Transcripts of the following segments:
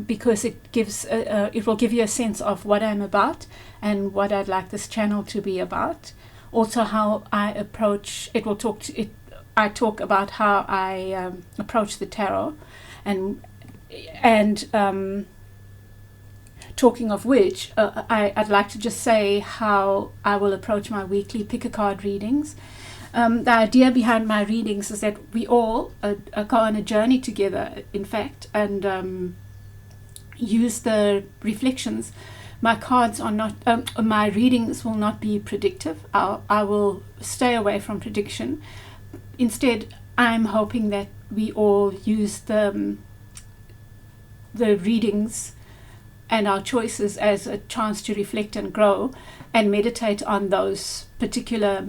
because it gives it will give you a sense of what I'm about and what I'd like this channel to be about. Also, how I approach it. Will talk to it. I talk about how I approach the tarot, and talking of which, I'd like to just say how I will approach my weekly pick-a-card readings. The idea behind my readings is that we all go on a journey together, in fact, and use the reflections. My cards are not, my readings will not be predictive. I will stay away from prediction. Instead, I'm hoping that we all use the readings and our choices as a chance to reflect and grow and meditate on those particular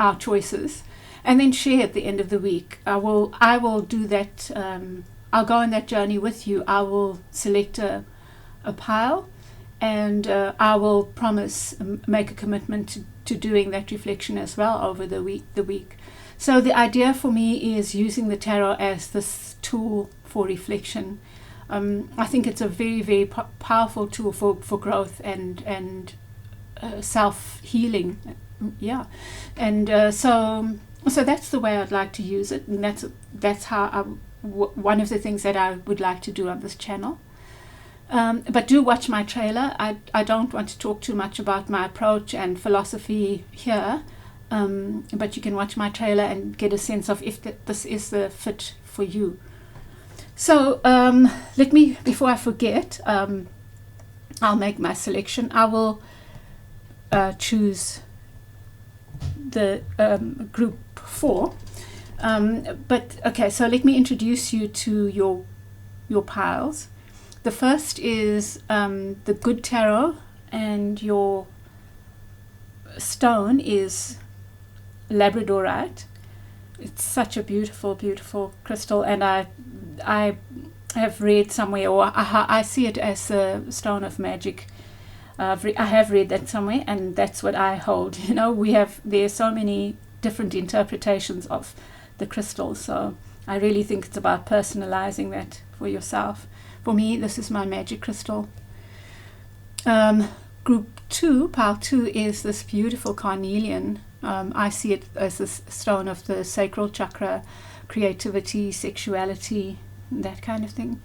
our choices, and then share at the end of the week. I will do that. I'll go on that journey with you. I will select a pile, and I will promise, make a commitment to doing that reflection as well over the week. So the idea for me is using the tarot as this tool for reflection. I think it's a very, very powerful tool for growth and self-healing. Yeah, and so that's the way I'd like to use it, and that's how one of the things that I would like to do on this channel. But do watch my trailer. I don't want to talk too much about my approach and philosophy here, but you can watch my trailer and get a sense of if this is the fit for you. So let me, before I forget, I'll make my selection. I will choose the group 4, but okay, so let me introduce you to your piles. The first is the good tarot, and your stone is labradorite. It's such a beautiful, beautiful crystal, and I have read somewhere, or I see it as a stone of magic. I have read that somewhere, and that's what I hold. You know, there are so many different interpretations of the crystal, so I really think it's about personalizing that for yourself. For me, this is my magic crystal. Group 2, pile 2, is this beautiful carnelian. I see it as this stone of the sacral chakra, creativity, sexuality, that kind of thing.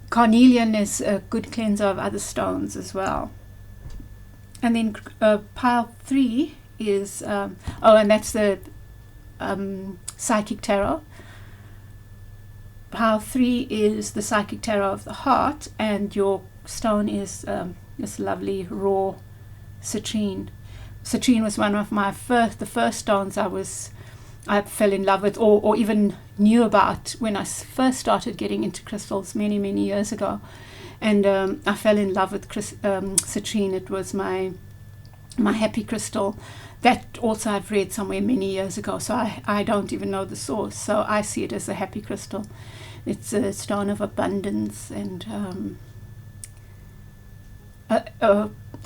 Carnelian is a good cleanser of other stones as well. And then pile 3 is, and that's the psychic tarot. Pile 3 is the psychic tarot of the heart, and your stone is this lovely raw citrine. Citrine was one of the first stones I fell in love with, or even knew about when I first started getting into crystals many, many years ago. And I fell in love with citrine. It was my happy crystal. That also I've read somewhere many years ago, so I don't even know the source. So I see it as a happy crystal. It's a stone of abundance, and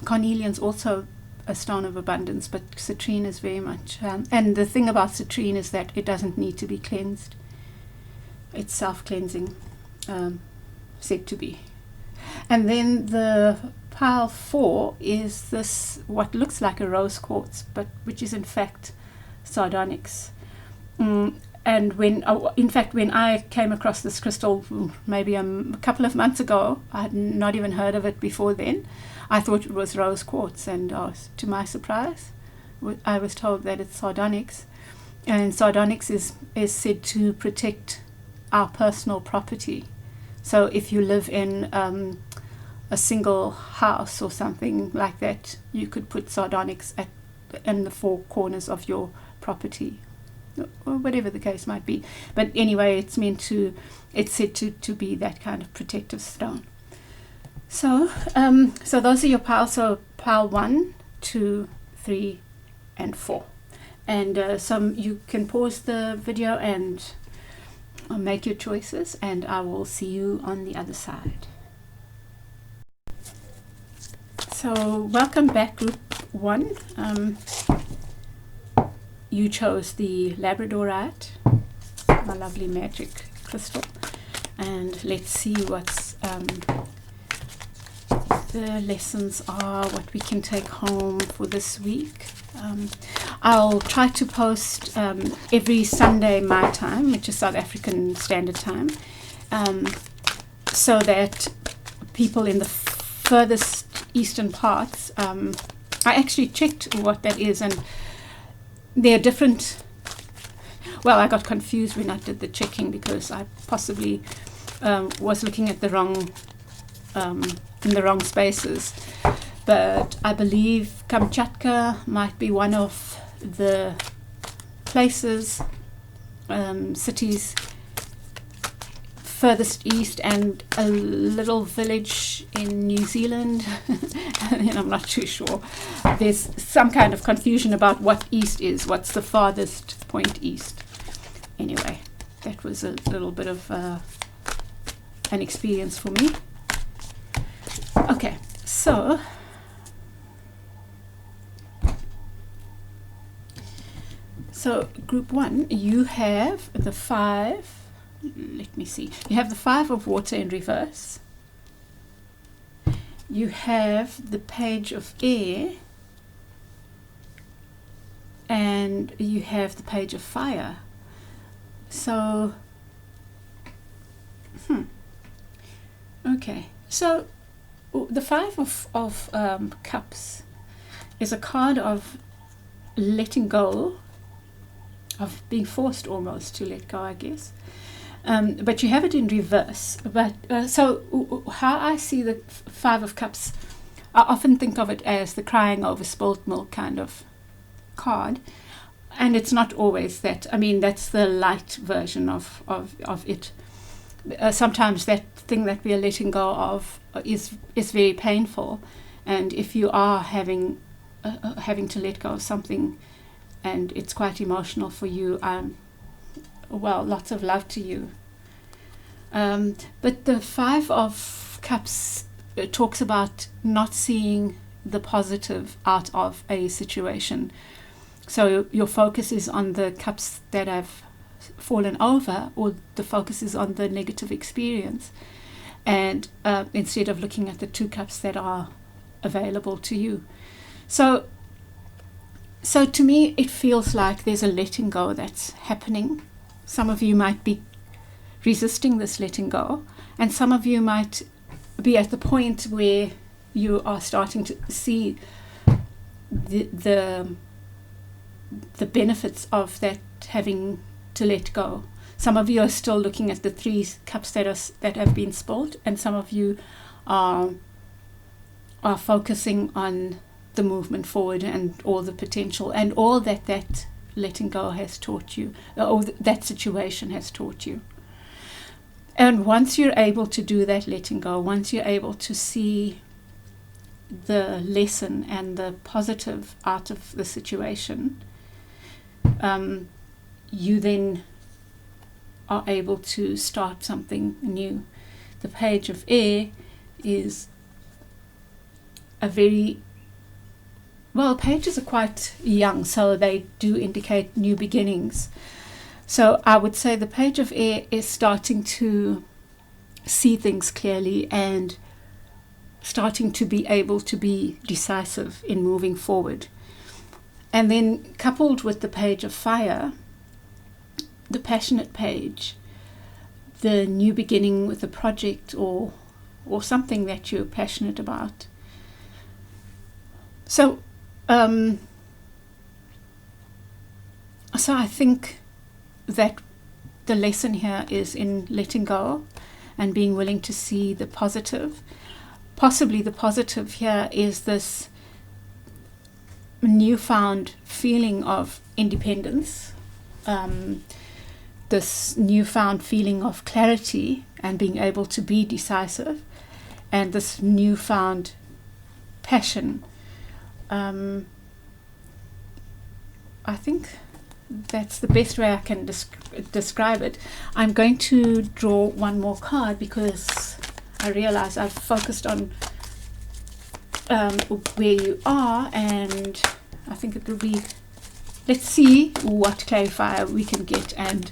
carnelian's also a stone of abundance, but citrine is very much, and the thing about citrine is that it doesn't need to be cleansed. It's self-cleansing, said to be. And then the pile 4 is this, what looks like a rose quartz, but which is in fact sardonyx. And when I came across this crystal maybe a couple of months ago, I had not even heard of it before then. I thought it was rose quartz, and to my surprise, I was told that it's sardonyx. And sardonyx is said to protect our personal property. So if you live in a single house or something like that, you could put sardonyx in the 4 corners of your property, or whatever the case might be. But anyway, it's said to be that kind of protective stone. So those are your piles. So pile 1, 2, 3, and 4. And you can pause the video and make your choices, and I will see you on the other side. So welcome back, group 1. You chose the labradorite, my lovely magic crystal. And let's see what's the lessons are, what we can take home for this week. I'll try to post every Sunday my time, which is South African Standard Time, so that people in the furthest eastern parts, I actually checked what that is, and there are different. Well, I got confused when I did the checking because I possibly was looking at the wrong in the wrong spaces. But I believe Kamchatka might be one of the places, cities furthest east, and a little village in New Zealand. And I'm not too sure. There's some kind of confusion about what east is, what's the farthest point east. Anyway, that was a little bit of an experience for me. Okay, so group 1, you have the 5. Let me see. You have the 5 of water in reverse. You have the page of air. And you have the page of fire. So, okay. So, the 5 of cups is a card of letting go, of being forced almost to let go, I guess. But you have it in reverse. But so how I see the 5 of cups, I often think of it as the crying over spilt milk kind of card. And it's not always that. I mean, that's the light version of it. Sometimes that thing that we are letting go of is very painful. And if you are having to let go of something and it's quite emotional for you, well, lots of love to you. But the 5 of cups talks about not seeing the positive out of a situation. So your focus is on the cups that have fallen over, or the focus is on the negative experience, and instead of looking at the 2 cups that are available to you. So to me, it feels like there's a letting go that's happening. Some of you might be resisting this letting go, and some of you might be at the point where you are starting to see the benefits of that having to let go. Some of you are still looking at the 3 cups that have been spoiled, and some of you are focusing on the movement forward and all the potential and all that letting go has taught you, or that situation has taught you. And once you're able to do that letting go, once you're able to see the lesson and the positive out of the situation, you then are able to start something new. The page of air is pages are quite young, so they do indicate new beginnings. So I would say the page of air is starting to see things clearly and starting to be able to be decisive in moving forward. And then coupled with the page of fire, the passionate page, the new beginning with a project or something that you're passionate about. So I think that the lesson here is in letting go and being willing to see the positive. Possibly the positive here is this newfound feeling of independence, this newfound feeling of clarity and being able to be decisive, and this newfound passion. I think that's the best way I can describe it. I'm going to draw one more card because I realize I've focused on where you are, and I think it will be, let's see what clarifier we can get, and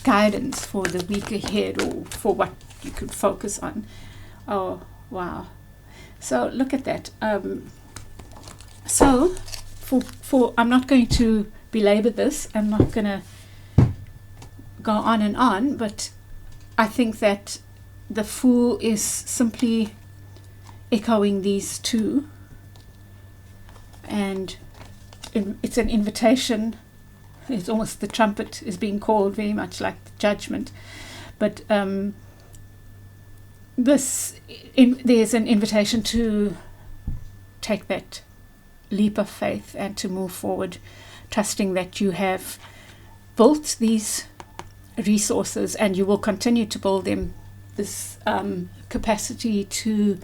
guidance for the week ahead, or for what you could focus on. Oh, wow. So look at that. So for I'm not going to belabor this. I'm not going to go on and on, but I think that the Fool is simply echoing these two, and it's an invitation. It's almost, the trumpet is being called very much like the judgment, but there's an invitation to take that leap of faith and to move forward, trusting that you have built these resources and you will continue to build them, this capacity to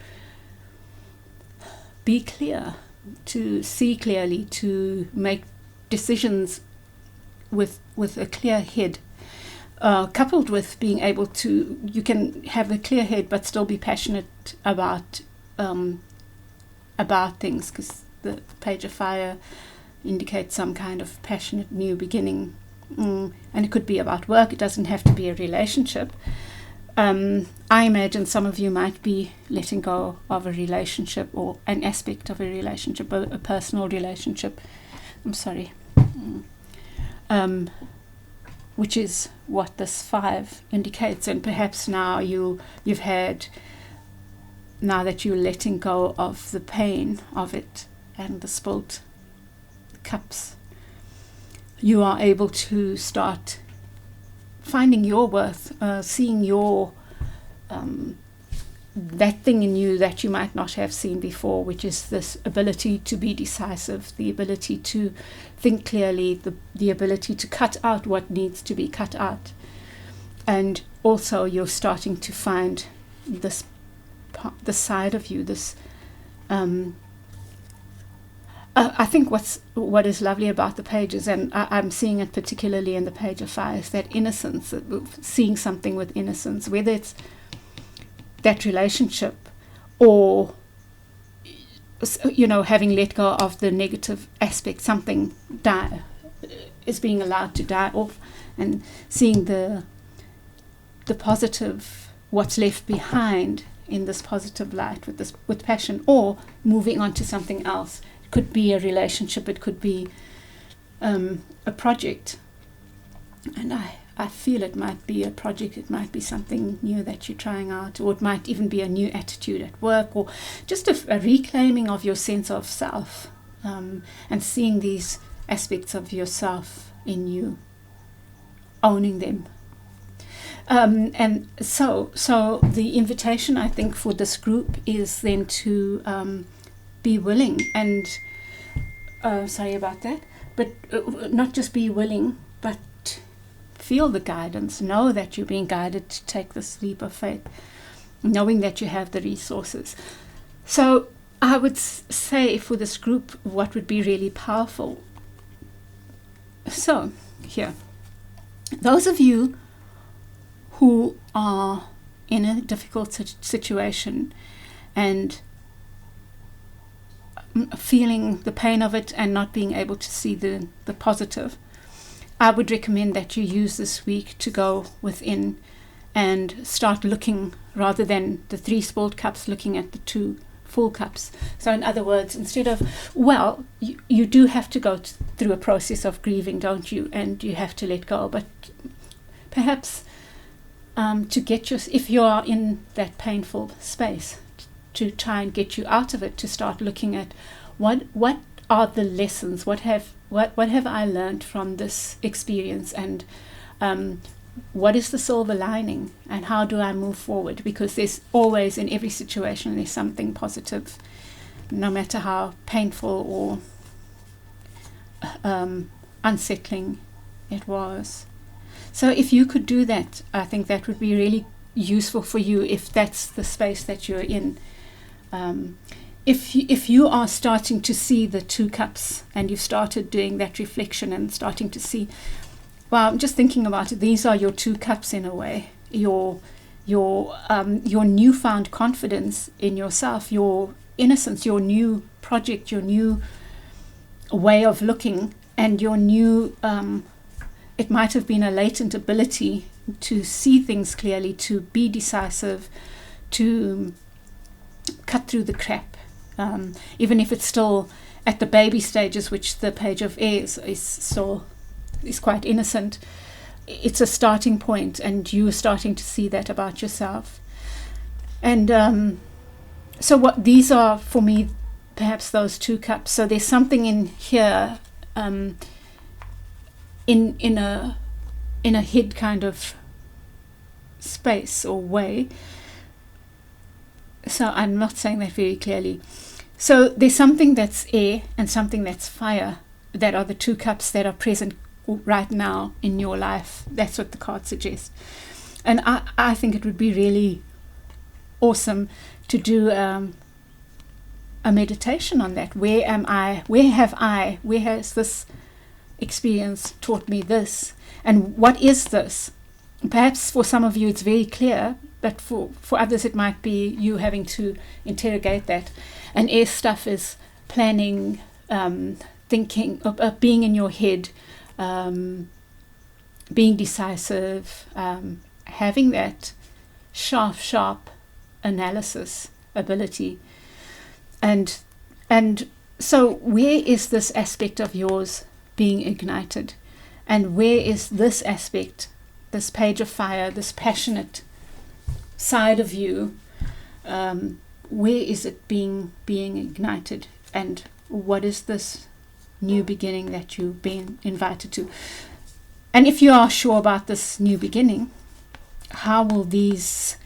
be clear, to see clearly, to make decisions with a clear head, coupled with being able to, you can have a clear head but still be passionate about things, because the Page of Fire indicates some kind of passionate new beginning, and it could be about work. It doesn't have to be a relationship. I imagine some of you might be letting go of a relationship, or an aspect of a relationship, a personal relationship. I'm sorry. Which is what this 5 indicates, and perhaps now you've had, now that you're letting go of the pain of it and the spilled cups, you are able to start finding your worth, seeing your that thing in you that you might not have seen before, which is this ability to be decisive, the ability to think clearly, the ability to cut out what needs to be cut out. And also you're starting to find this side of you, this I think what is lovely about the pages, and I'm seeing it particularly in the Page of Fire, is that innocence, seeing something with innocence, whether it's that relationship, or having let go of the negative aspect, something is being allowed to die off, and seeing the positive, what's left behind in this positive light with passion, or moving on to something else. It could be a relationship, it could be a project, and I feel it might be a project, it might be something new that you're trying out, or it might even be a new attitude at work, or just a reclaiming of your sense of self, and seeing these aspects of yourself in you, owning them. And so the invitation, I think, for this group is then to be willing, and sorry about that, but not just be willing, but feel the guidance, know that you're being guided to take this leap of faith, knowing that you have the resources. So I would say for this group, what would be really powerful. So here, those of you who are in a difficult situation and feeling the pain of it and not being able to see the positive, I would recommend that you use this week to go within and start looking, rather than the 3 spilled cups, looking at the 2 full cups. So in other words, instead of, you do have to go through a process of grieving, don't you? And you have to let go. But perhaps to get if you are in that painful space, to try and get you out of it, to start looking at what are the lessons, what have I learned from this experience, and what is the silver lining, and how do I move forward? Because there's always, in every situation, there's something positive, no matter how painful or unsettling it was. So if you could do that, I think that would be really useful for you, if that's the space that you're in. If you are starting to see the 2 cups, and you've started doing that reflection and starting to see, well, I'm just thinking about it, these are your 2 cups in a way, your newfound confidence in yourself, your innocence, your new project, your new way of looking, and your new it might have been a latent ability to see things clearly, to be decisive, to cut through the crap, even if it's still at the baby stages, which the page of air is quite innocent. It's a starting point, and you are starting to see that about yourself. And so what these are for me, perhaps those 2 cups. So there's something in here, in a hid kind of space or way. So I'm not saying that very clearly. So there's something that's air and something that's fire, that are the 2 cups that are present right now in your life. That's what the card suggests. And I think it would be really awesome to do a meditation on that. Where am I? Where has this experience taught me this? And what is this? Perhaps for some of you it's very clear, but for others it might be you having to interrogate that. And air stuff is planning, thinking, being in your head, being decisive, having that sharp analysis ability. And so where is this aspect of yours being ignited? And where is this aspect, this page of fire, this passionate side of you, where is it being ignited? And what is this new beginning that you've been invited to? And if you are sure about this new beginning, how will these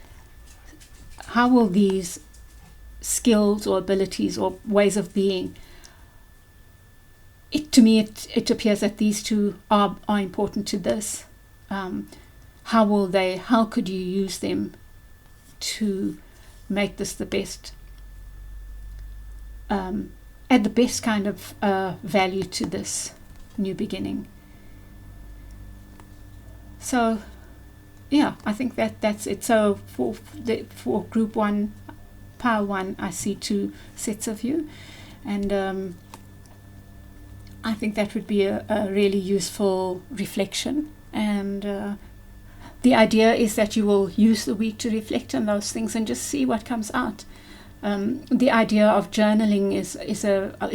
skills or abilities or ways of being, to me it appears that these 2 are important to this. How could you use them to make this the best, add the best kind of value to this new beginning? So yeah, I think that's it. So for group 1, pile 1, I see 2 sets of you, and I think that would be a really useful reflection. And the idea is that you will use the week to reflect on those things and just see what comes out. The idea of journaling is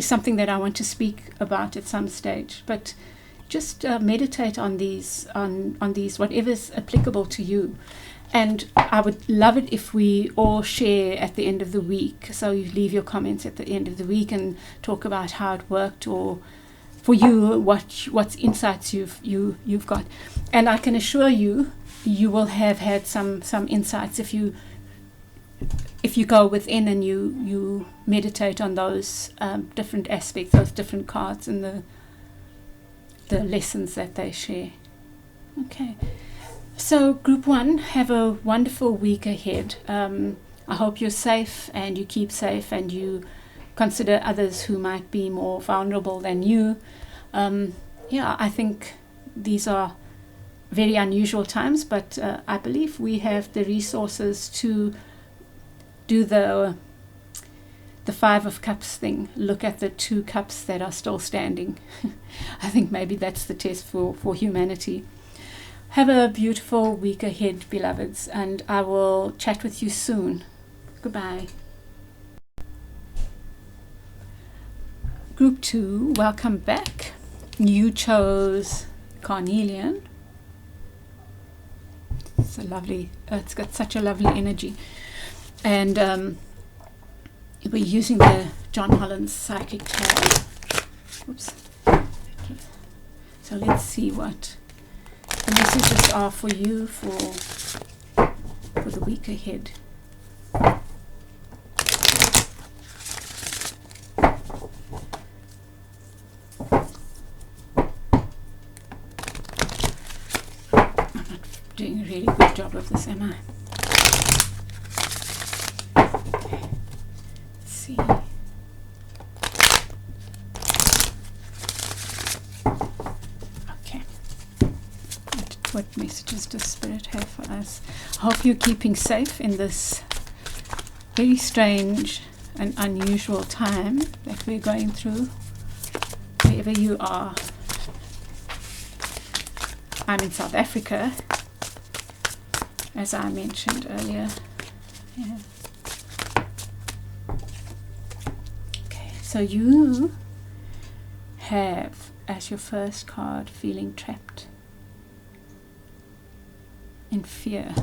something that I want to speak about at some stage, but just meditate on these, whatever's applicable to you. And I would love it if we all share at the end of the week. So you leave your comments at the end of the week and talk about how it worked, or for you, what insights you've got. And I can assure you, you will have had some insights if you go within and you meditate on those different aspects, those different cards, and the lessons that they share. Okay. So group 1, have a wonderful week ahead. I hope you're safe and you keep safe and you consider others who might be more vulnerable than you. I think these are very unusual times, but I believe we have the resources to do the 5 of Cups thing. Look at the 2 cups that are still standing. I think maybe that's the test for humanity. Have a beautiful week ahead, beloveds, and I will chat with you soon. Goodbye. Group 2, welcome back. You chose Carnelian. It's got such a lovely energy. And we're using the John Holland's Psychic Tarot. Oops. Okay. So let's see what the messages are for you for the week ahead. I'm not doing a really good job of this, am I? Okay. Let's see. What messages does Spirit have for us? I hope you're keeping safe in this very strange and unusual time that we're going through, wherever you are. I'm in South Africa, as I mentioned earlier. Yeah. Okay, so you have as your first card feeling trapped in fear.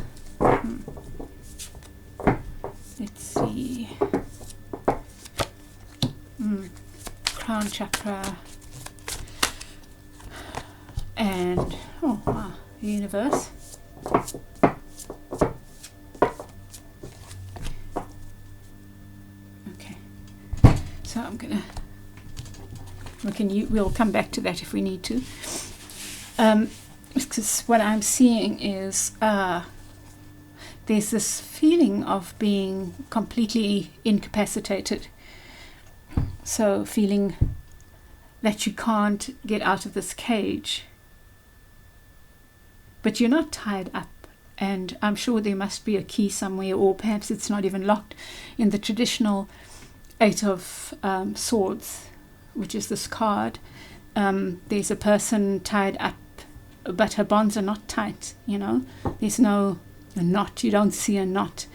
Let's see. Crown chakra and oh wow, universe. Okay, so I'm gonna we'll come back to that if we need to. Because what I'm seeing is there's this feeling of being completely incapacitated. So feeling that you can't get out of this cage. But you're not tied up. And I'm sure there must be a key somewhere, or perhaps it's not even locked. In the traditional Eight of Swords, which is this card, there's a person tied up, but her bonds are not tight, you know. There's no knot. You don't see a knot.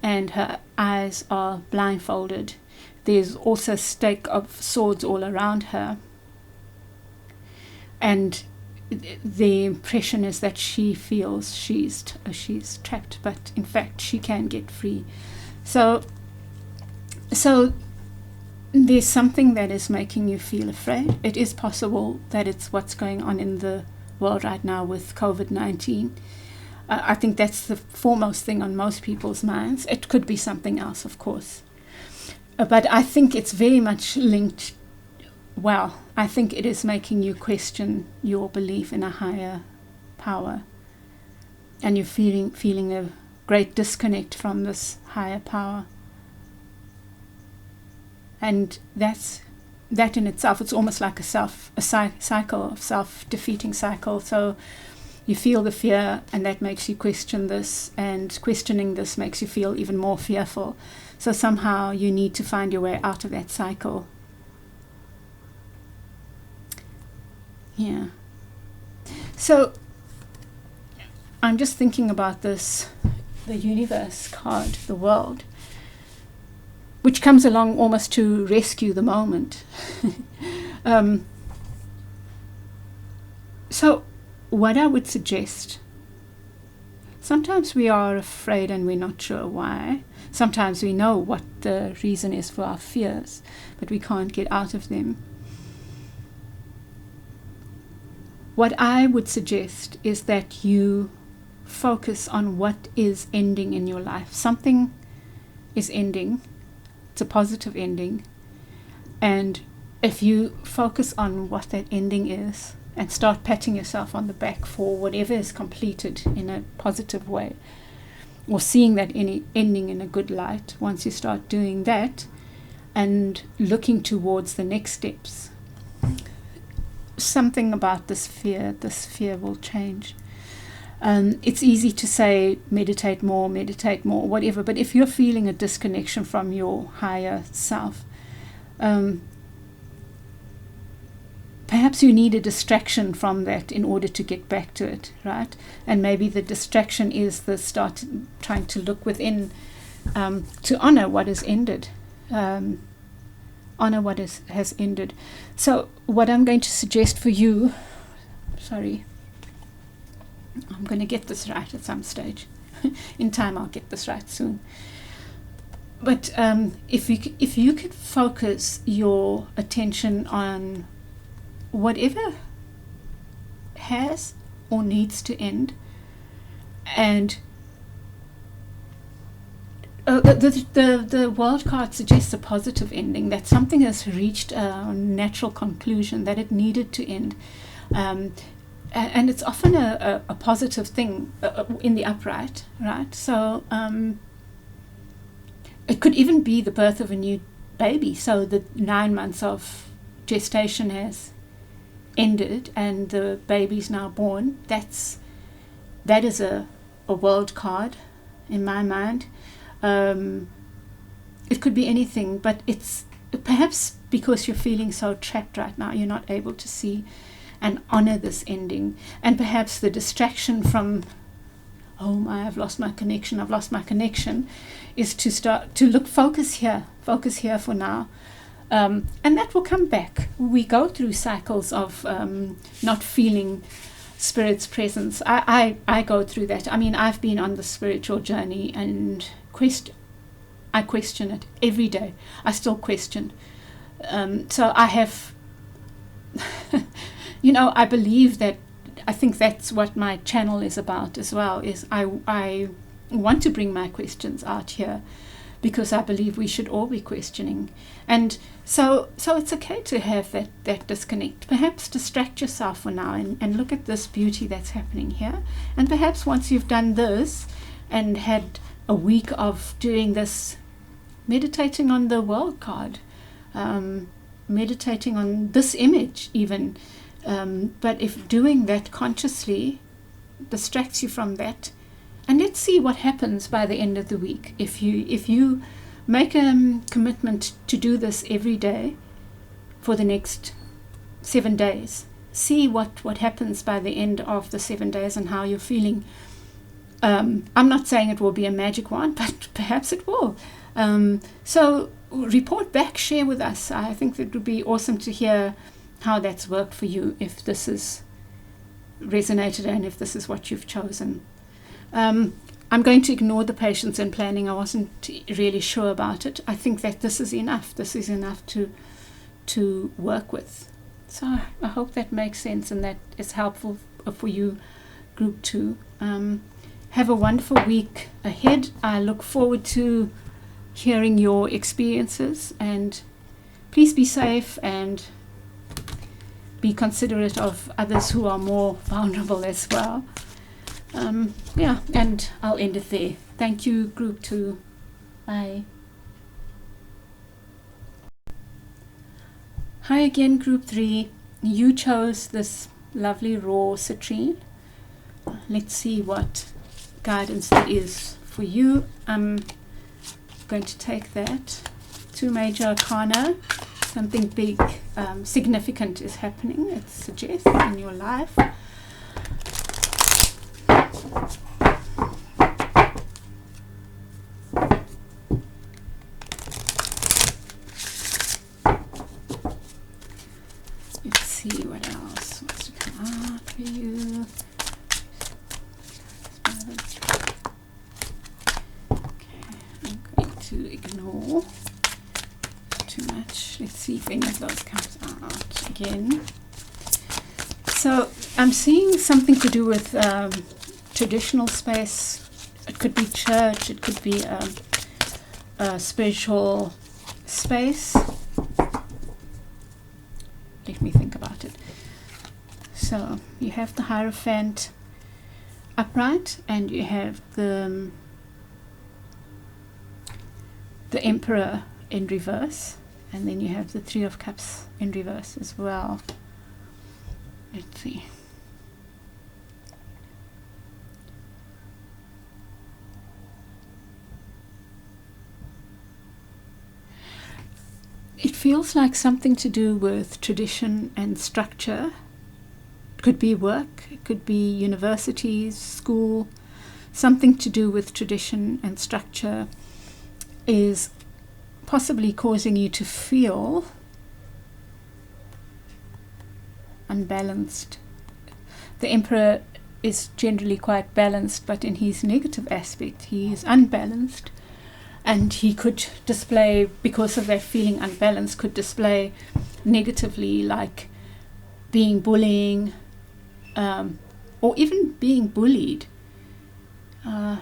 And her eyes are blindfolded. There's also a stake of swords all around her. And the impression is that she feels she's trapped, but in fact she can get free. So there's something that is making you feel afraid. It is possible that it's what's going on in the world right now with COVID-19. I think that's the foremost thing on most people's minds. It could be something else, of course. But I think it's very much linked. Well, I think it is making you question your belief in a higher power. And you're feeling a great disconnect from this higher power. And that in itself, it's almost like a cycle, of self-defeating cycle. So you feel the fear, and that makes you question this, and questioning this makes you feel even more fearful. So somehow you need to find your way out of that cycle. Yeah. So I'm just thinking about this, the universe card, the world, which comes along almost to rescue the moment. So what I would suggest, sometimes we are afraid and we're not sure why. Sometimes we know what the reason is for our fears, but we can't get out of them. What I would suggest is that you focus on what is ending in your life. Something is ending. It's a positive ending. And if you focus on what that ending is and start patting yourself on the back for whatever is completed in a positive way, or seeing that any ending in a good light, once you start doing that and looking towards the next steps, something about this fear will change. It's easy to say meditate more, whatever, but if you're feeling a disconnection from your higher self, perhaps you need a distraction from that in order to get back to it, right? And maybe the distraction is the start trying to look within, to honor what has ended. Honor what has ended. So what I'm going to suggest for you, sorry, I'm going to get this right at some stage. In time I'll get this right soon. But if you could focus your attention on whatever has or needs to end, and the world card suggests a positive ending, that something has reached a natural conclusion, that it needed to end. And it's often a positive thing in the upright, right? So it could even be the birth of a new baby. So the 9 months of gestation has ended and the baby's now born. That is a world card in my mind. It could be anything, but it's perhaps because you're feeling so trapped right now, you're not able to see. and honor this ending. And perhaps the distraction from, oh my, I've lost my connection, is to start to focus here for now. And that will come back. We go through cycles of not feeling Spirit's presence. I go through that. I mean, I've been on the spiritual journey, and I question it every day. I still question. So I have, I believe that, I think that's what my channel is about as well, is I want to bring my questions out here, because I believe we should all be questioning. And so it's okay to have that disconnect. Perhaps distract yourself for now and look at this beauty that's happening here. And perhaps once you've done this and had a week of doing this, meditating on the world card, meditating on this image even, but if doing that consciously distracts you from that, and let's see what happens by the end of the week. If you make a commitment to do this every day for the next 7 days, see what happens by the end of the 7 days and how you're feeling. I'm not saying it will be a magic one, but perhaps it will. So report back, share with us. I think it would be awesome to hear how that's worked for you, if this has resonated and if this is what you've chosen. I'm going to ignore the patience and planning. I wasn't really sure about it. I think that this is enough. This is enough to work with. So I hope that makes sense and that is helpful for you, Group 2. Have a wonderful week ahead. I look forward to hearing your experiences, and please be safe and be considerate of others who are more vulnerable as well. And I'll end it there. Thank you, Group 2. Bye. Hi again, Group 3. You chose this lovely raw citrine. Let's see what guidance there is for you. I'm going to take that. 2 major arcana. Something big, significant is happening, it suggests, in your life. Let's see what else wants to come out for you. Okay, I'm going to ignore too much. Let's see if any of those comes out again. So I'm seeing something to do with traditional space. It could be church, it could be a spiritual space. Let me think about it. So you have the Hierophant upright, and you have the Emperor in reverse, and then you have the 3 of Cups in reverse as well. Let's see. It feels like something to do with tradition and structure. It could be work, it could be universities, school. Something to do with tradition and structure is possibly causing you to feel unbalanced. The Emperor is generally quite balanced, but in his negative aspect, he is unbalanced. And he could display, because of that feeling unbalanced, could display negatively, like being bullying, or even being bullied. But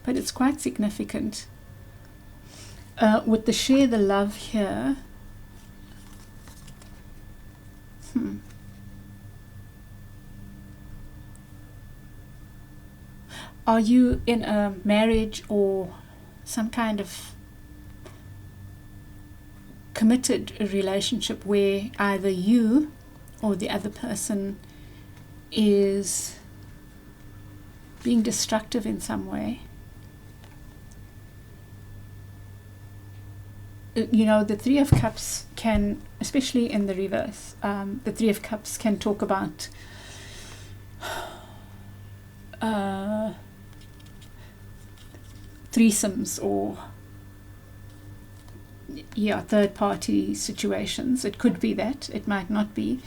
it's quite significant. With the share the love here, Are you in a marriage or some kind of committed relationship where either you or the other person is being destructive in some way? the Three of Cups can, especially in the reverse, the Three of Cups can talk about threesomes or third party situations. It could be that, it might not be.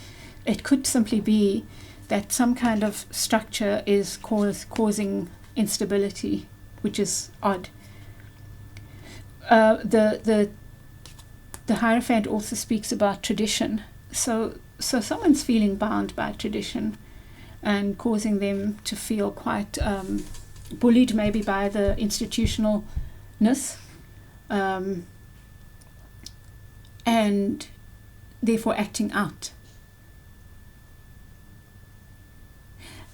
It could simply be that some kind of structure is causing instability, which is odd. The Hierophant also speaks about tradition. So someone's feeling bound by tradition and causing them to feel quite bullied maybe by the institutionalness, and therefore acting out.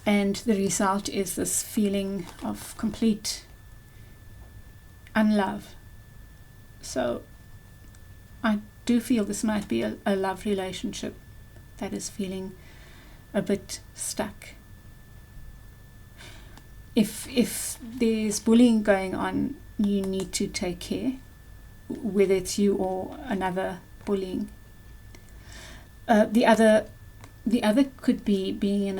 And the result is this feeling of complete unlove. So I do feel this might be a love relationship that is feeling a bit stuck. If there's bullying going on, you need to take care, whether it's you or another bullying. The other could be being in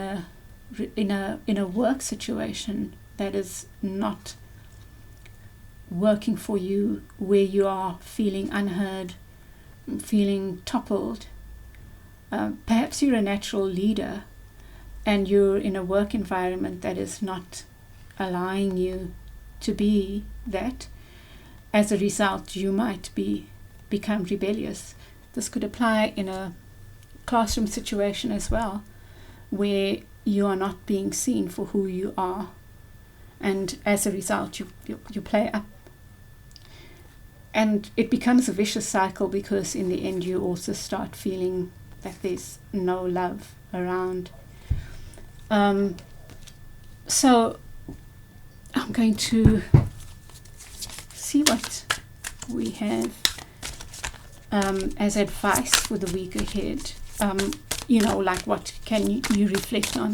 a work situation that is not working for you, where you are feeling unheard, feeling toppled. Perhaps you're a natural leader and you're in a work environment that is not allowing you to be that. As a result, you might become rebellious. This could apply in a classroom situation as well, where you are not being seen for who you are, and as a result you play up, and it becomes a vicious cycle, because in the end you also start feeling that there's no love around. So I'm going to see what we have as advice for the week ahead. Like what can you reflect on?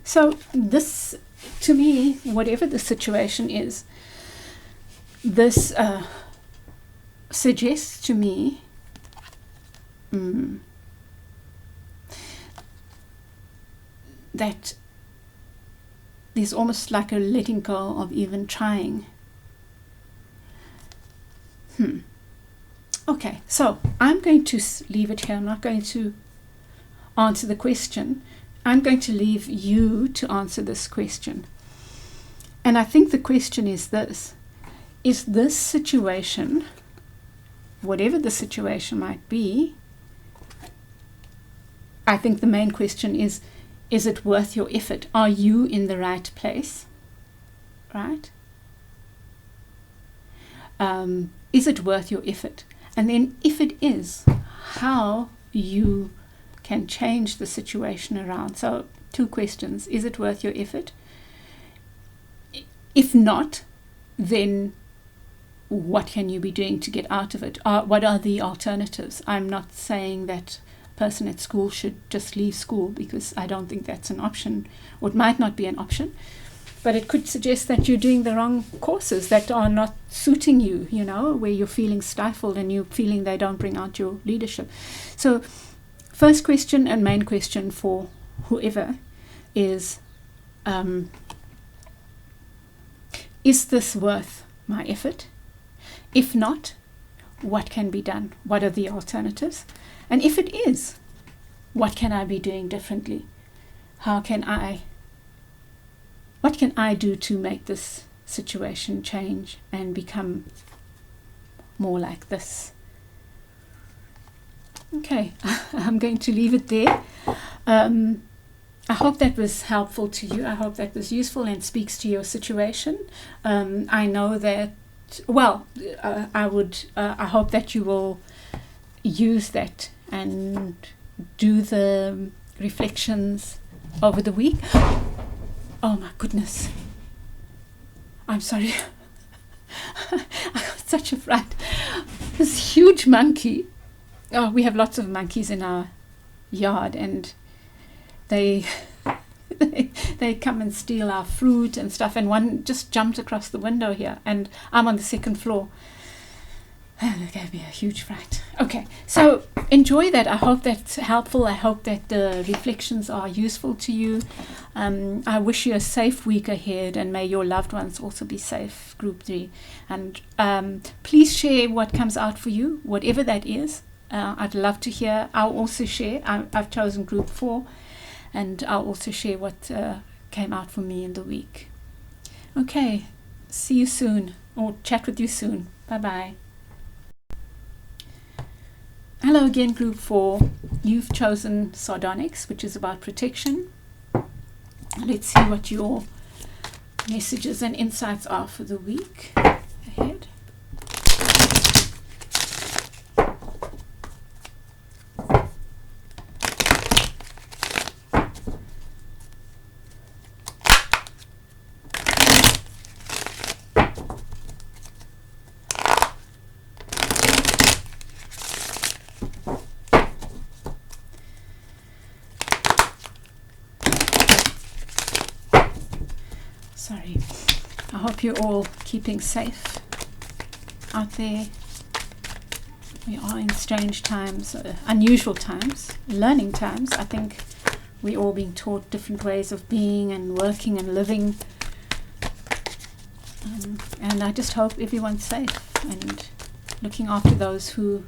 So this, to me, whatever the situation is, this suggests to me that there's almost like a letting go of even trying. Okay, so I'm going to leave it here. I'm not going to answer the question. I'm going to leave you to answer this question. And I think the question is this: is this situation, whatever the situation might be, I think the main question is it worth your effort? Are you in the right place? Right? Is it worth your effort? And then if it is, how you can change the situation around. So 2 questions. Is it worth your effort? If not, then what can you be doing to get out of it? What are the alternatives? I'm not saying that person at school should just leave school, because I don't think that's an option, or it might not be an option. But it could suggest that you're doing the wrong courses that are not suiting you, where you're feeling stifled and you're feeling they don't bring out your leadership. So first question and main question for whoever is this worth my effort? If not, what can be done? What are the alternatives? And if it is, what can I be doing differently? What can I do to make this situation change and become more like this? Okay, I'm going to leave it there. I hope that was helpful to you. I hope that was useful and speaks to your situation. I know that, I hope that you will use that and do the reflections over the week. Oh my goodness. I'm sorry. I got such a fright. This huge monkey. Oh, we have lots of monkeys in our yard, and they they come and steal our fruit and stuff, and one just jumped across the window here, and I'm on the second floor. That gave me a huge fright. Okay, so enjoy that. I hope that's helpful. I hope that the reflections are useful to you. I wish you a safe week ahead, and may your loved ones also be safe, Group 3. And please share what comes out for you, whatever that is. I'd love to hear. I'll also share. I've chosen Group 4, and I'll also share what came out for me in the week. Okay, see you soon, or chat with you soon. Bye-bye. Hello again, Group 4. You've chosen Sardonyx, which is about protection. Let's see what your messages and insights are for the week ahead. Sorry. I hope you're all keeping safe out there. We are in strange times, unusual times, learning times. I think we're all being taught different ways of being and working and living. And I just hope everyone's safe and looking after those who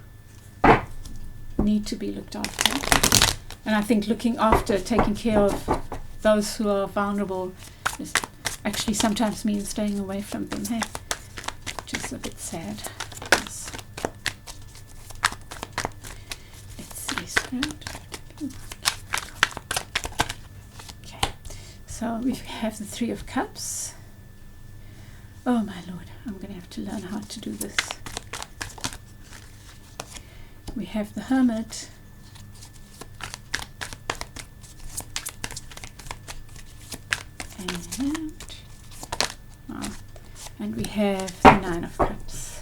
need to be looked after. And I think looking after, taking care of those who are vulnerable is actually sometimes means staying away from them, hey? Which is a bit sad. Yes. Let's see, Spirit. Okay, so we have the Three of Cups. Oh my Lord, I'm going to have to learn how to do this. We have the Hermit. And we have the Nine of Cups.